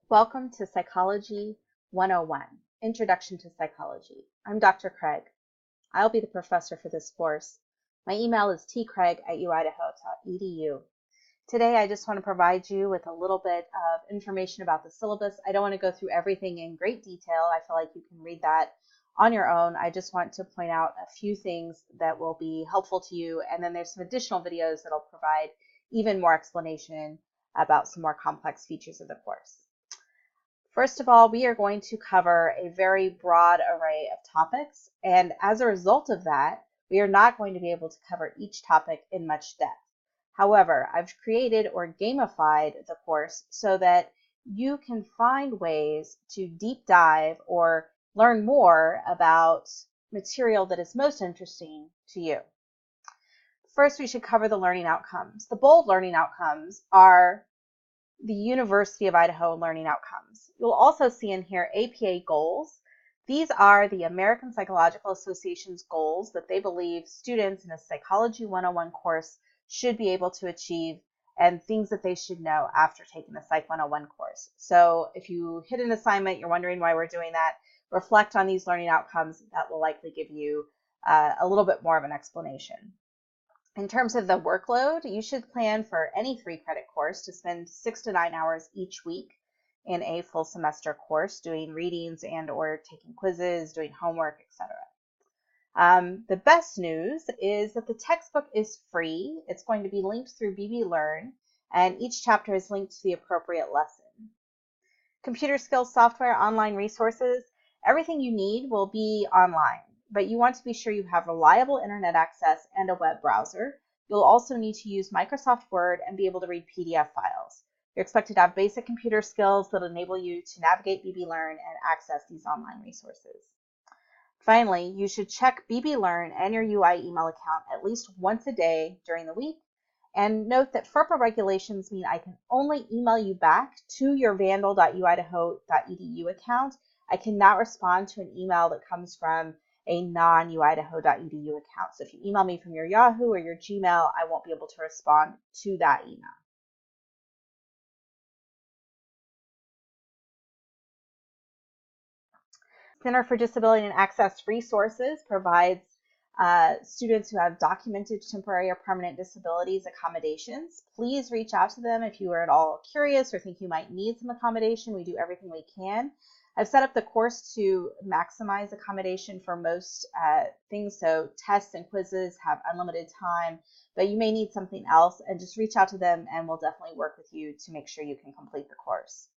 Welcome to Psychology 101, Introduction to Psychology. I'm Dr. Craig. I'll be the professor for this course. My email is tcraig@uidaho.edu. Today, I just want to provide you with a little bit of information about the syllabus. I don't want to go through everything in great detail. I feel like you can read that on your own. I just want to point out a few things that will be helpful to you, and then there's some additional videos that'll provide even more explanation about some more complex features of the course. First of all, we are going to cover a very broad array of topics, and as a result of that, we are not going to be able to cover each topic in much depth. However, I've created or gamified the course so that you can find ways to deep dive or learn more about material that is most interesting to you. First, we should cover the learning outcomes. The bold learning outcomes are the University of Idaho learning outcomes. You'll also see in here APA goals. These are the American Psychological Association's goals that they believe students in a Psychology 101 course should be able to achieve, and things that they should know after taking the Psych 101 course. So if you hit an assignment, you're wondering why we're doing that, reflect on these learning outcomes. That will likely give you a little bit more of an explanation. In terms of the workload, you should plan for any 3-credit course to spend 6 to 9 hours each week in a full semester course, doing readings and or taking quizzes, doing homework, etc. The best news is that the textbook is free. It's going to be linked through BB Learn, and each chapter is linked to the appropriate lesson. Computer skills software, online resources, everything you need will be online, but you want to be sure you have reliable internet access and a web browser. You'll also need to use Microsoft Word and be able to read PDF files. You're expected to have basic computer skills that enable you to navigate BB Learn and access these online resources. Finally, you should check BB Learn and your UI email account at least once a day during the week. And note that FERPA regulations mean I can only email you back to your vandal.uidaho.edu account. I cannot respond to an email that comes from a non-uidaho.edu account. So if you email me from your Yahoo or your Gmail, I won't be able to respond to that email. Center for Disability and Access Resources provides students who have documented temporary or permanent disabilities accommodations. Please reach out to them if you are at all curious or think you might need some accommodation. We do everything we can. I've set up the course to maximize accommodation for most things, so tests and quizzes have unlimited time, but you may need something else, and just reach out to them and we'll definitely work with you to make sure you can complete the course.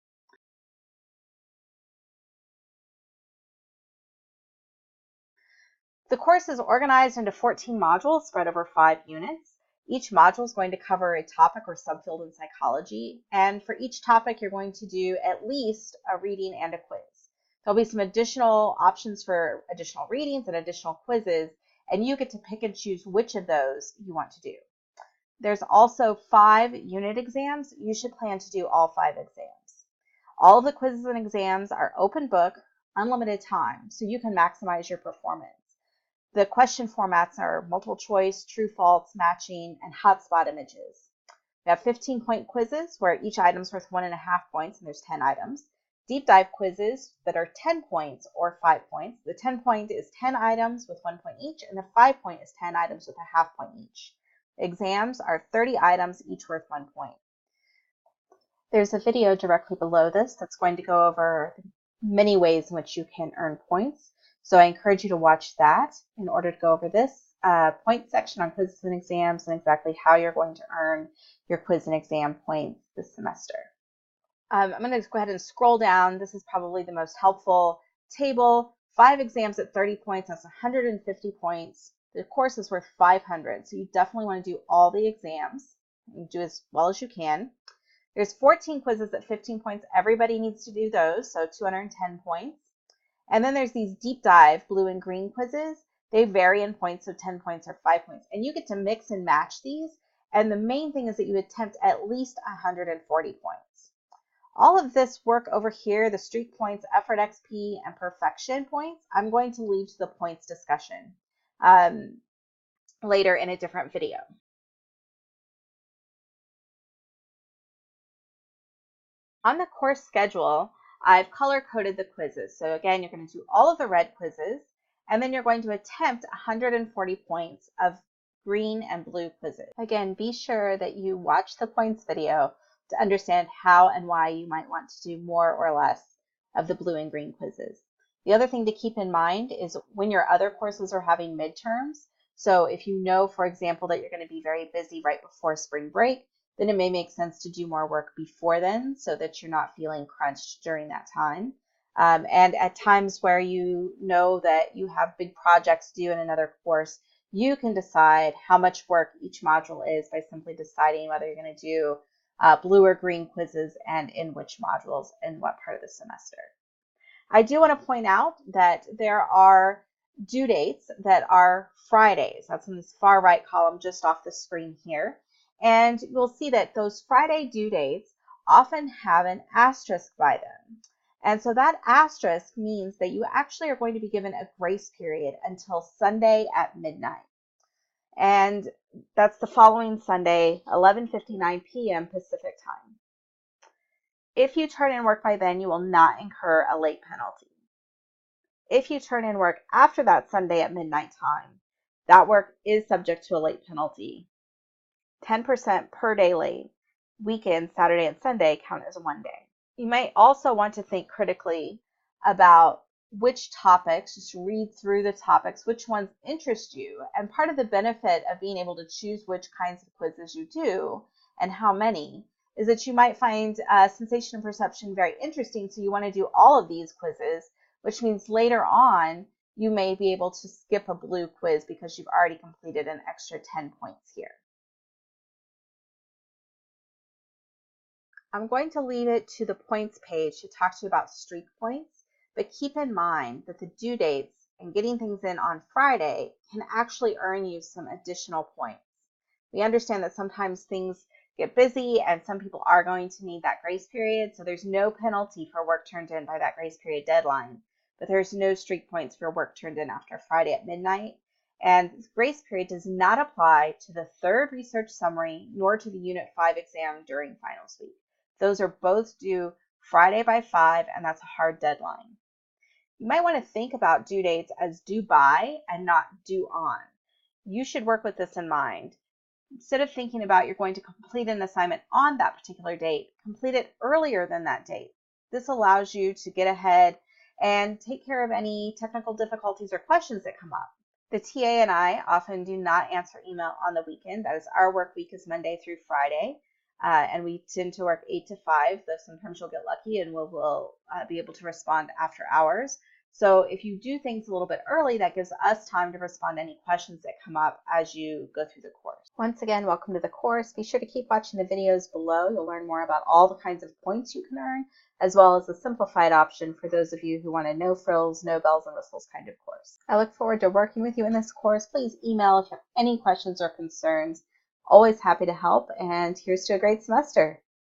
The course is organized into 14 modules spread over 5 units. Each module is going to cover a topic or subfield in psychology, and for each topic you're going to do at least a reading and a quiz. There'll be some additional options for additional readings and additional quizzes, and you get to pick and choose which of those you want to do. There's also 5 unit exams. You should plan to do all 5 exams. All of the quizzes and exams are open book, unlimited time, so you can maximize your performance. The question formats are multiple choice, true, false, matching, and hotspot images. We have 15-point quizzes where each item is worth 1.5 points, and there's 10 items. Deep dive quizzes that are 10 points or 5 points. The 10-point is 10 items with 1 point each, and the 5-point is 10 items with a half point each. Exams are 30 items, each worth 1 point. There's a video directly below this that's going to go over many ways in which you can earn points. So I encourage you to watch that in order to go over this point section on quizzes and exams and exactly how you're going to earn your quiz and exam points this semester. I'm going to go ahead and scroll down. This is probably the most helpful table. 5 exams at 30 points, that's 150 points. The course is worth 500, so you definitely want to do all the exams. You do as well as you can. There's 14 quizzes at 15 points. Everybody needs to do those, so 210 points. And then there's these deep dive blue and green quizzes. They vary in points, so 10 points or 5 points. And you get to mix and match these. And the main thing is that you attempt at least 140 points. All of this work over here, the streak points, effort XP, and perfection points, I'm going to leave to the points discussion later in a different video. On the course schedule, I've color-coded the quizzes. So again, you're going to do all of the red quizzes, and then you're going to attempt 140 points of green and blue quizzes. Again, be sure that you watch the points video to understand how and why you might want to do more or less of the blue and green quizzes. The other thing to keep in mind is when your other courses are having midterms. So if you know, for example, that you're going to be very busy right before spring break, then it may make sense to do more work before then so that you're not feeling crunched during that time. And at times where you know that you have big projects due in another course, you can decide how much work each module is by simply deciding whether you're going to do blue or green quizzes and in which modules and what part of the semester. I do want to point out that there are due dates that are Fridays. That's in this far right column just off the screen here. And you'll see that those Friday due dates often have an asterisk by them. And so that asterisk means that you actually are going to be given a grace period until Sunday at midnight. And that's the following Sunday, 11:59 p.m. Pacific time. If you turn in work by then, you will not incur a late penalty. If you turn in work after that Sunday at midnight time, that work is subject to a late penalty. 10% per day late. Weekends, Saturday and Sunday, count as one day. You might also want to think critically about which topics, just read through the topics, which ones interest you. And part of the benefit of being able to choose which kinds of quizzes you do and how many is that you might find sensation and perception very interesting, so you want to do all of these quizzes, which means later on you may be able to skip a blue quiz because you've already completed an extra 10 points here. I'm going to leave it to the points page to talk to you about streak points, but keep in mind that the due dates and getting things in on Friday can actually earn you some additional points. We understand that sometimes things get busy and some people are going to need that grace period, so there's no penalty for work turned in by that grace period deadline, but there's no streak points for work turned in after Friday at midnight. And this grace period does not apply to the third research summary nor to the Unit 5 exam during finals week. Those are both due Friday by 5, and that's a hard deadline. You might want to think about due dates as due by and not due on. You should work with this in mind. Instead of thinking about you're going to complete an assignment on that particular date, complete it earlier than that date. This allows you to get ahead and take care of any technical difficulties or questions that come up. The TA and I often do not answer email on the weekend. That is, our work week is Monday through Friday. And we tend to work 8 to 5, though sometimes you'll get lucky and we'll be able to respond after hours. So if you do things a little bit early, that gives us time to respond to any questions that come up as you go through the course. Once again, welcome to the course. Be sure to keep watching the videos below. You'll learn more about all the kinds of points you can earn, as well as the simplified option for those of you who want a no frills, no bells and whistles kind of course. I look forward to working with you in this course. Please email if you have any questions or concerns. Always happy to help, and here's to a great semester.